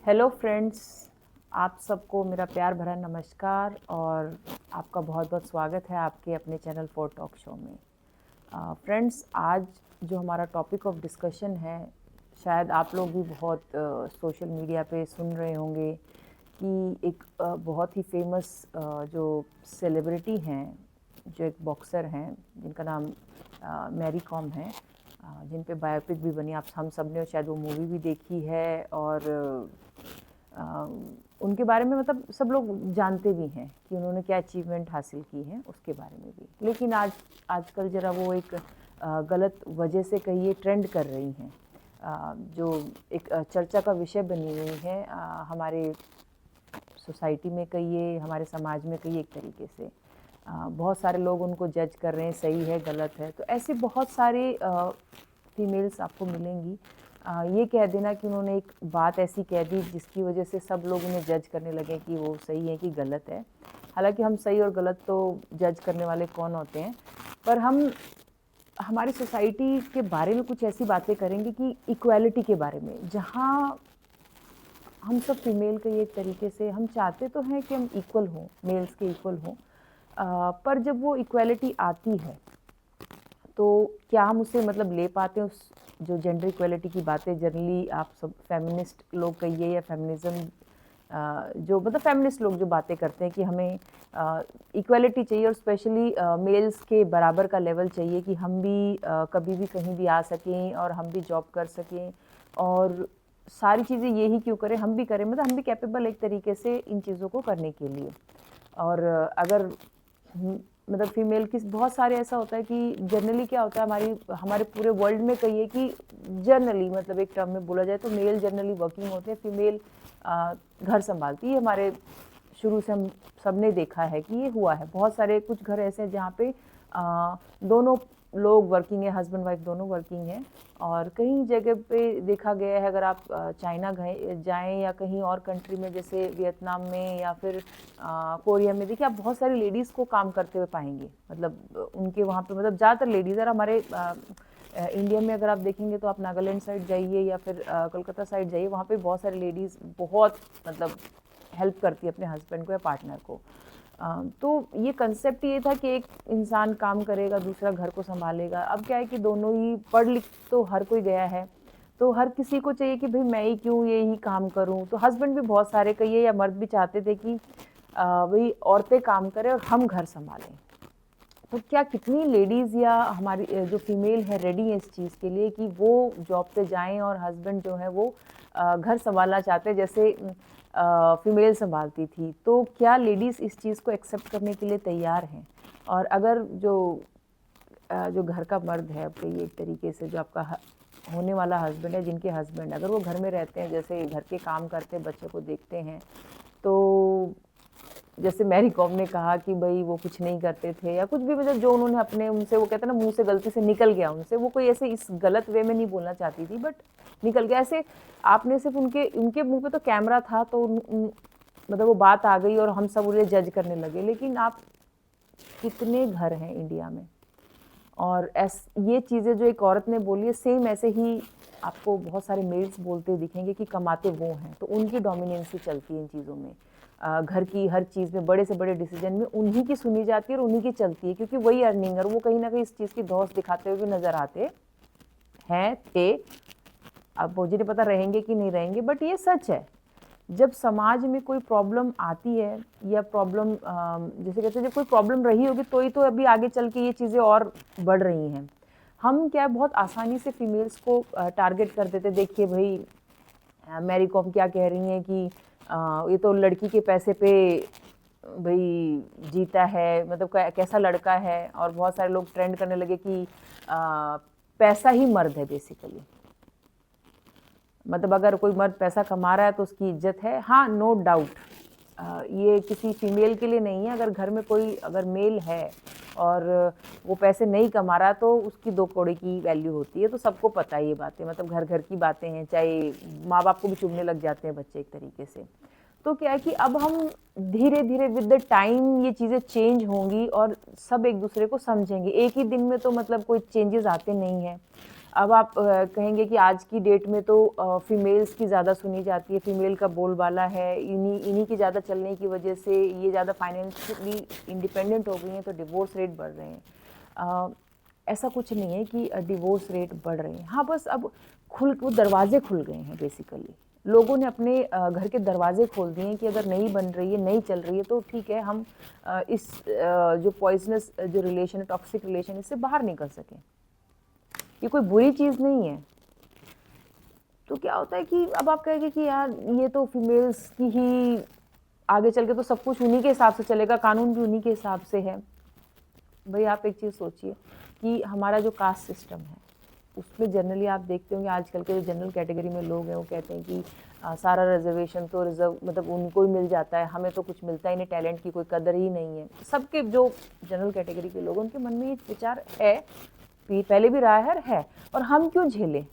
Hello friends, आप सबको मेरा प्यार भरा नमस्कार और आपका बहुत बहुत स्वागत है आपके अपने चैनल फॉर टॉक शो में। फ्रेंड्स, आज जो हमारा टॉपिक ऑफ डिस्कशन है, शायद आप लोग भी बहुत सोशल मीडिया पे सुन रहे होंगे कि एक बहुत ही फेमस जो सेलिब्रिटी हैं, जो एक बॉक्सर हैं जिनका नाम मैरी कॉम है, जिन पे बायोपिक भी बनी। आप हम सब ने शायद वो मूवी भी देखी है और उनके बारे में मतलब सब लोग जानते भी हैं कि उन्होंने क्या अचीवमेंट हासिल की है, उसके बारे में भी। लेकिन आजकल ज़रा वो एक गलत वजह से कहिए ट्रेंड कर रही हैं, जो एक चर्चा का विषय बनी हुई है हमारे सोसाइटी में कहिए, हमारे समाज में कहिए। एक तरीके से बहुत सारे लोग उनको जज कर रहे हैं, सही है गलत है। तो ऐसे बहुत सारे फीमेल्स आपको मिलेंगी। ये कह देना कि उन्होंने एक बात ऐसी कह दी जिसकी वजह से सब लोग उन्हें जज करने लगे कि वो सही है कि गलत है। हालांकि हम सही और गलत तो जज करने वाले कौन होते हैं, पर हम हमारी सोसाइटी के बारे में कुछ ऐसी बातें करेंगे कि इक्वालिटी के बारे में, जहाँ हम सब फीमेल के एक तरीके से हम चाहते तो हैं कि हम इक्वल हों, मेल्स के इक्वल हों, पर जब वो इक्वालिटी आती है तो क्या हम उसे मतलब ले पाते हैं? उस जो जेंडर इक्वालिटी की बातें जनरली आप सब फेमिनिस्ट लोग कहिए या फेमिनिज्म, जो मतलब फेमिनिस्ट लोग जो बातें करते हैं कि हमें इक्वालिटी चाहिए और स्पेशली मेल्स के बराबर का लेवल चाहिए कि हम भी कभी भी कहीं भी आ सकें और हम भी जॉब कर सकें और सारी चीज़ें यही क्यों करें, हम भी करें, मतलब हम भी कैपेबल एक तरीके से इन चीज़ों को करने के लिए। और अगर मतलब फीमेल की बहुत सारे ऐसा होता है कि जनरली क्या होता है हमारे पूरे वर्ल्ड में कहिए कि जनरली मतलब एक टर्म में बोला जाए तो मेल जनरली वर्किंग होते हैं, फीमेल घर संभालती है। हमारे शुरू से हम सब ने देखा है कि ये हुआ है। बहुत सारे कुछ घर ऐसे हैं जहाँ पे दोनों लोग वर्किंग है, हस्बैंड वाइफ दोनों वर्किंग हैं। और कहीं जगह पे देखा गया है, अगर आप चाइना गए जाएँ या कहीं और कंट्री में जैसे वियतनाम में या फिर कोरिया में, देखिए आप बहुत सारी लेडीज़ को काम करते हुए पाएंगे। मतलब उनके वहाँ पे मतलब ज़्यादातर लेडीज़। और हमारे इंडिया में अगर आप देखेंगे तो आप नागालैंड साइड जाइए या फिर कोलकाता साइड जाइए, वहाँ पे बहुत सारी लेडीज़ बहुत मतलब हेल्प करती है अपने हस्बैंड को या पार्टनर को। तो ये कंसेप्ट ये था कि एक इंसान काम करेगा, दूसरा घर को संभालेगा। अब क्या है कि दोनों ही पढ़ लिख तो हर कोई गया है, तो हर किसी को चाहिए कि भाई मैं ही क्यों ये ही काम करूं। तो हस्बैंड भी बहुत सारे कहिए या मर्द भी चाहते थे कि भाई औरतें काम करें और हम घर संभालें। तो क्या कितनी लेडीज़ या हमारी जो फीमेल है रेडी है इस चीज़ के लिए कि वो जॉब पे जाएं और हस्बैंड जो है वो घर संभालना चाहते हैं जैसे फीमेल संभालती थी। तो क्या लेडीज़ इस चीज़ को एक्सेप्ट करने के लिए तैयार हैं? और अगर जो घर का मर्द है आपके, ये एक तरीके से जो आपका होने वाला हस्बैंड है, जिनके हस्बैंड अगर वो घर में रहते हैं, जैसे घर के काम करते हैं, बच्चे को देखते हैं, तो जैसे मैरी कॉम ने कहा कि भाई वो कुछ नहीं करते थे या कुछ भी, मतलब जो उन्होंने अपने उनसे, वो कहते हैं ना मुंह से गलती से निकल गया उनसे, वो कोई ऐसे इस गलत वे में नहीं बोलना चाहती थी बट निकल गया ऐसे। आपने सिर्फ उनके उनके मुंह पे तो कैमरा था तो मतलब वो बात आ गई और हम सब उन्हें जज करने लगे। लेकिन आप कितने घर हैं इंडिया में, और ये चीज़ें जो एक औरत ने बोली है, सेम ऐसे ही आपको बहुत सारे मेल्स बोलते दिखेंगे कि कमाते वो हैं, तो उनकी डोमिनेंसी चलती है इन चीज़ों में। घर की हर चीज़ में, बड़े से बड़े डिसीजन में उन्हीं की सुनी जाती है और उन्हीं की चलती है, क्योंकि वही अर्निंग है। वो कहीं ना कहीं इस चीज़ की धौंस दिखाते हुए भी नज़र आते हैं थे। अब मुझे नहीं पता रहेंगे कि नहीं रहेंगे, बट ये सच है। जब समाज में कोई प्रॉब्लम आती है या प्रॉब्लम जैसे कहते हैं जब कोई प्रॉब्लम रही होगी तो ही तो अभी आगे चल के ये चीज़ें और बढ़ रही हैं। हम क्या बहुत आसानी से फीमेल्स को टारगेट कर देते, देखिए भाई मैरी कॉम क्या कह रही हैं कि ये तो लड़की के पैसे पे भाई जीता है, मतलब कैसा लड़का है। और बहुत सारे लोग ट्रेंड करने लगे कि पैसा ही मर्द है बेसिकली। मतलब अगर कोई मर्द पैसा कमा रहा है तो उसकी इज्जत है। हाँ, नो डाउट, ये किसी फीमेल के लिए नहीं है। अगर घर में कोई अगर मेल है और वो पैसे नहीं कमा रहा तो उसकी दो कौड़ी की वैल्यू होती है, तो सबको पता है ये बातें। मतलब घर घर की बातें हैं, चाहे माँ बाप को भी चुभने लग जाते हैं बच्चे एक तरीके से। तो क्या है कि अब हम धीरे धीरे विद द टाइम ये चीज़ें चेंज होंगी और सब एक दूसरे को समझेंगे। एक ही दिन में तो मतलब कोई चेंजेस आते नहीं हैं। अब आप कहेंगे कि आज की डेट में तो फीमेल्स की ज़्यादा सुनी जाती है, फीमेल का बोलबाला है, इन्हीं इन्हीं की ज़्यादा चलने की वजह से ये ज़्यादा फाइनेंशियली इंडिपेंडेंट हो गई हैं, तो डिवोर्स रेट बढ़ रहे हैं। ऐसा कुछ नहीं है कि डिवोर्स रेट बढ़ रहे हैं। हाँ, बस अब वो दरवाजे खुल गए हैं बेसिकली। लोगों ने अपने घर के दरवाजे खोल दिए हैं कि अगर नहीं बन रही है, नहीं चल रही है, तो ठीक है, हम इस जो पॉइजनस जो रिलेशन है, टॉक्सिक रिलेशन, इससे बाहर निकल सकें। ये कोई बुरी चीज़ नहीं है। तो क्या होता है कि अब आप कहेंगे कि यार ये तो फीमेल्स की ही, आगे चल के तो सब कुछ उन्हीं के हिसाब से चलेगा, कानून भी उन्हीं के हिसाब से है। भाई आप एक चीज़ सोचिए कि हमारा जो कास्ट सिस्टम है, उसमें जनरली आप देखते होंगे आजकल के जो जनरल कैटेगरी में लोग हैं वो कहते हैं कि सारा रिजर्वेशन तो रिजर्व मतलब उनको ही मिल जाता है, हमें तो कुछ मिलता ही नहीं, टैलेंट की कोई कदर ही नहीं है। सबके जो जनरल कैटेगरी के लोग, उनके मन में ये विचार है, पहले भी रहा है। और हम क्यों झेलें?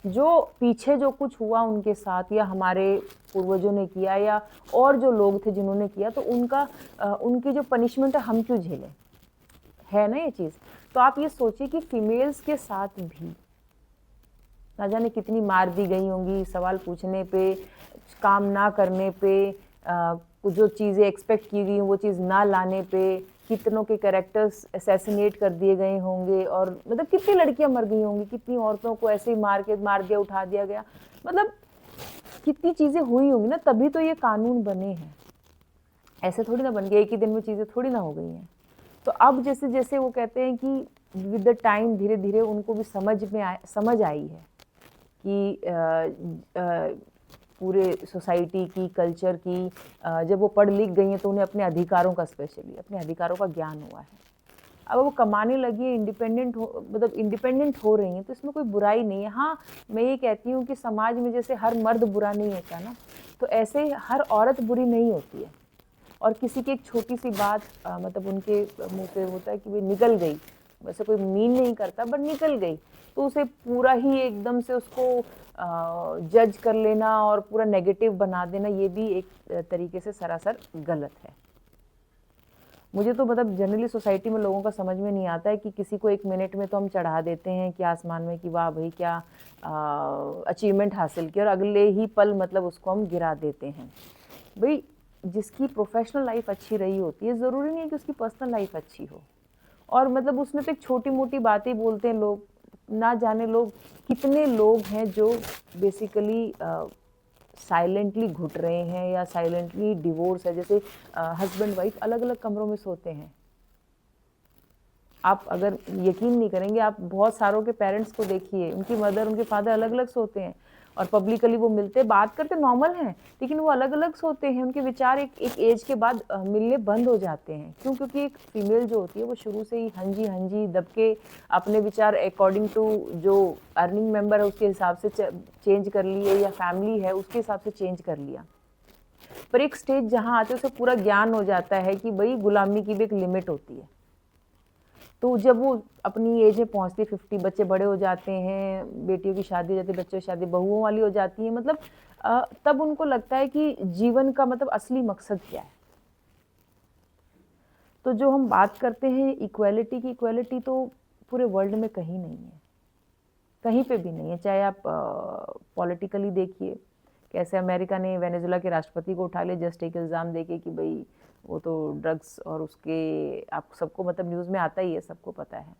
जो पीछे जो कुछ हुआ उनके साथ, या हमारे पूर्वजों ने किया, या और जो लोग थे जिन्होंने किया, तो उनकी जो पनिशमेंट है हम क्यों झेलें? है ना ये चीज़। तो आप ये सोचिए कि फीमेल्स के साथ भी ना जाने कितनी मार दी गई होंगी, सवाल पूछने पे, काम ना करने पे, जो चीज़ें एक्सपेक्ट की गई वो चीज़ ना लाने पे, कितनों के कैरेक्टर्स असैसिनेट कर दिए गए होंगे, और मतलब कितनी लड़कियां मर गई होंगी, कितनी औरतों को ऐसे ही मार दिया, उठा दिया गया, मतलब कितनी चीज़ें हुई होंगी ना, तभी तो ये कानून बने हैं। ऐसे थोड़ी ना बन गया, एक ही दिन में चीज़ें थोड़ी ना हो गई हैं। तो अब जैसे जैसे वो कहते हैं कि विद द टाइम धीरे धीरे उनको भी समझ आई है कि पूरे सोसाइटी की, कल्चर की, जब वो पढ़ लिख गई हैं तो उन्हें अपने अधिकारों का, स्पेशली अपने अधिकारों का ज्ञान हुआ है। अब वो कमाने लगी है, इंडिपेंडेंट हो रही हैं, तो इसमें कोई बुराई नहीं है। हाँ, मैं ये कहती हूँ कि समाज में जैसे हर मर्द बुरा नहीं होता ना, तो ऐसे हर औरत बुरी नहीं होती है। और किसी की एक छोटी सी बात मतलब उनके मुंह से होता है कि भाई निकल गई, वैसे कोई मीन नहीं करता बट निकल गई, तो उसे पूरा ही एकदम से उसको जज कर लेना और पूरा नेगेटिव बना देना, ये भी एक तरीके से सरासर गलत है। मुझे तो मतलब जनरली सोसाइटी में लोगों का समझ में नहीं आता है कि किसी को एक मिनट में तो हम चढ़ा देते हैं कि आसमान में कि वाह भाई क्या अचीवमेंट हासिल की, और अगले ही पल मतलब उसको हम गिरा देते हैं। भाई जिसकी प्रोफेशनल लाइफ अच्छी रही होती है, ज़रूरी नहीं है कि उसकी पर्सनल लाइफ अच्छी हो। और मतलब उसमें तो एक छोटी मोटी बातें बोलते हैं लोग, ना जाने लोग कितने लोग हैं जो बेसिकली साइलेंटली घुट रहे हैं, या साइलेंटली डिवोर्स है, जैसे हस्बैंड वाइफ अलग अलग कमरों में सोते हैं। आप अगर यकीन नहीं करेंगे, आप बहुत सारों के पेरेंट्स को देखिए, उनकी मदर उनके फादर अलग अलग सोते हैं, और पब्लिकली वो मिलते बात करते नॉर्मल हैं, लेकिन वो अलग अलग सोते हैं। उनके विचार एक एज के बाद मिलने बंद हो जाते हैं। क्यों? क्योंकि एक फीमेल जो होती है वो शुरू से ही हंजी दबके अपने विचार अकॉर्डिंग टू जो अर्निंग मेंबर है उसके हिसाब से चेंज कर लिए, या फैमिली है उसके हिसाब से चेंज कर लिया। पर एक स्टेज जहाँ आते उसे पूरा ज्ञान हो जाता है कि भाई गुलामी की भी एक लिमिट होती है। तो जब वो अपनी एज में पहुँचती है, 50, बच्चे बड़े हो जाते हैं, बेटियों की शादी हो जाती है, बच्चों की शादी बहुओं वाली हो जाती है, मतलब तब उनको लगता है कि जीवन का मतलब असली मकसद क्या है। तो जो हम बात करते हैं इक्वालिटी की, इक्वालिटी तो पूरे वर्ल्ड में कहीं नहीं है, कहीं पे भी नहीं है। चाहे आप पॉलिटिकली देखिए, कैसे अमेरिका ने वेनेजुला के राष्ट्रपति को उठा लिया जस्ट एक इल्ज़ाम देके कि भाई वो तो ड्रग्स और उसके, आप सबको मतलब न्यूज़ में आता ही है, सबको पता है।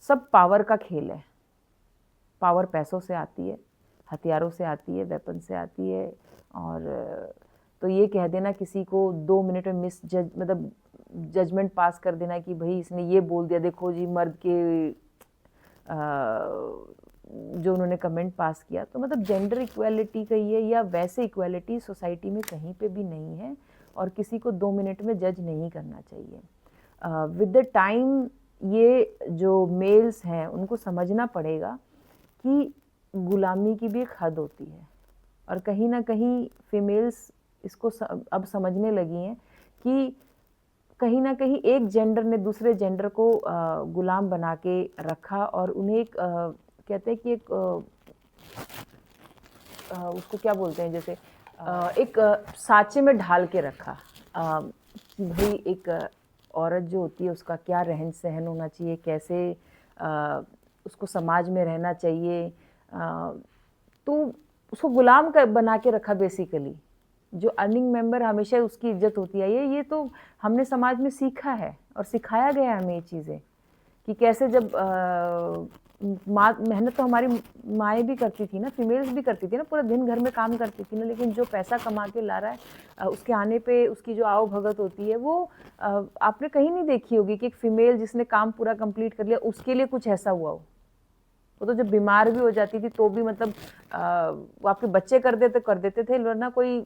सब पावर का खेल है। पावर पैसों से आती है, हथियारों से आती है, वेपन से आती है। और तो ये कह देना किसी को 2 मिनट में मतलब जजमेंट पास कर देना कि भाई इसने ये बोल दिया, देखो जी मर्द के जो उन्होंने कमेंट पास किया, तो मतलब जेंडर इक्वालिटी कहिए या वैसे इक्वालिटी सोसाइटी में कहीं पे भी नहीं है, और किसी को 2 मिनट में जज नहीं करना चाहिए। विद द टाइम ये जो मेल्स हैं उनको समझना पड़ेगा कि गुलामी की भी एक हद होती है, और कहीं ना कहीं फीमेल्स इसको अब समझने लगी हैं कि कहीं ना कहीं एक जेंडर ने दूसरे जेंडर को गुलाम बना के रखा, और उन्हें एक कहते हैं कि एक उसको क्या बोलते हैं, जैसे एक साँचे में ढाल के रखा कि भाई एक औरत जो होती है उसका क्या रहन सहन होना चाहिए, कैसे उसको समाज में रहना चाहिए, तो उसको गुलाम कर बना के रखा बेसिकली। जो अर्निंग मेंबर हमेशा उसकी इज्जत होती आई है, ये तो हमने समाज में सीखा है और सिखाया गया है हमें ये चीज़ें कि कैसे जब माँ मेहनत तो हमारी माएँ भी करती थी ना, फीमेल्स भी करती थी ना, पूरा दिन घर में काम करती थी ना, लेकिन जो पैसा कमा के ला रहा है उसके आने पे उसकी जो आवभगत होती है वो आपने कहीं नहीं देखी होगी कि एक फीमेल जिसने काम पूरा कंप्लीट कर लिया उसके लिए कुछ ऐसा हुआ हो। वो तो जब बीमार भी हो जाती थी तो भी मतलब वो आपके बच्चे कर देते थे, वरना कोई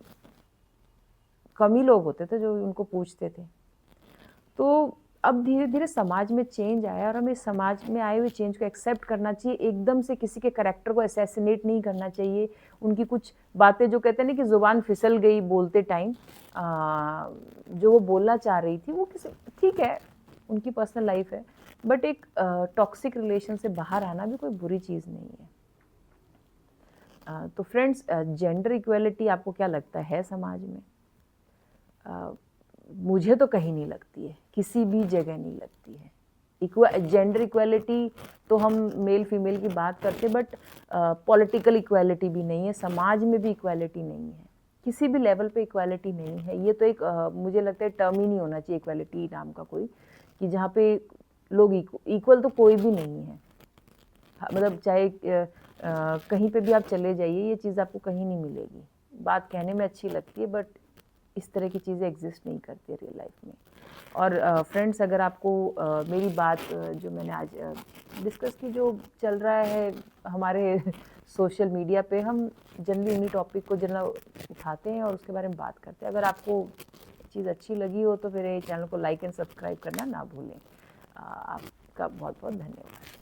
कम ही लोग होते थे जो उनको पूछते थे। तो अब धीरे-धीरे समाज में चेंज आया और हमें समाज में आए हुए चेंज को एक्सेप्ट करना चाहिए, एकदम से किसी के कैरेक्टर को असैसिनेट नहीं करना चाहिए। उनकी कुछ बातें जो कहते हैं ना कि ज़ुबान फिसल गई बोलते टाइम, जो वो बोलना चाह रही थी वो किसी ठीक है, उनकी पर्सनल लाइफ़ है, बट एक टॉक्सिक रिलेशन से बाहर आना भी कोई बुरी चीज़ नहीं है। तो फ्रेंड्स, जेंडर इक्वालिटी आपको क्या लगता है समाज में? मुझे तो कहीं नहीं लगती है, किसी भी जगह नहीं लगती है। जेंडर इक्वालिटी तो हम मेल फीमेल की बात करते हैं, बट पॉलिटिकल इक्वालिटी भी नहीं है, समाज में भी इक्वालिटी नहीं है, किसी भी लेवल पे इक्वालिटी नहीं है। ये तो एक मुझे लगता है टर्म ही नहीं होना चाहिए इक्वालिटी नाम का कोई, कि जहाँ पे लोग इक्वल तो कोई भी नहीं है। मतलब चाहे कहीं पे भी आप चले जाइए, ये चीज़ आपको कहीं नहीं मिलेगी। बात कहने में अच्छी लगती है, बट इस तरह की चीज़ें एग्जिस्ट नहीं करती रियल लाइफ में। और फ्रेंड्स, अगर आपको मेरी बात जो मैंने आज डिस्कस की, जो चल रहा है हमारे सोशल मीडिया पे, हम जनरली उन्हीं टॉपिक को जनरल उठाते हैं और उसके बारे में बात करते हैं। अगर आपको चीज़ अच्छी लगी हो तो फिर ये चैनल को लाइक एंड सब्सक्राइब करना ना भूलें। आपका बहुत बहुत धन्यवाद।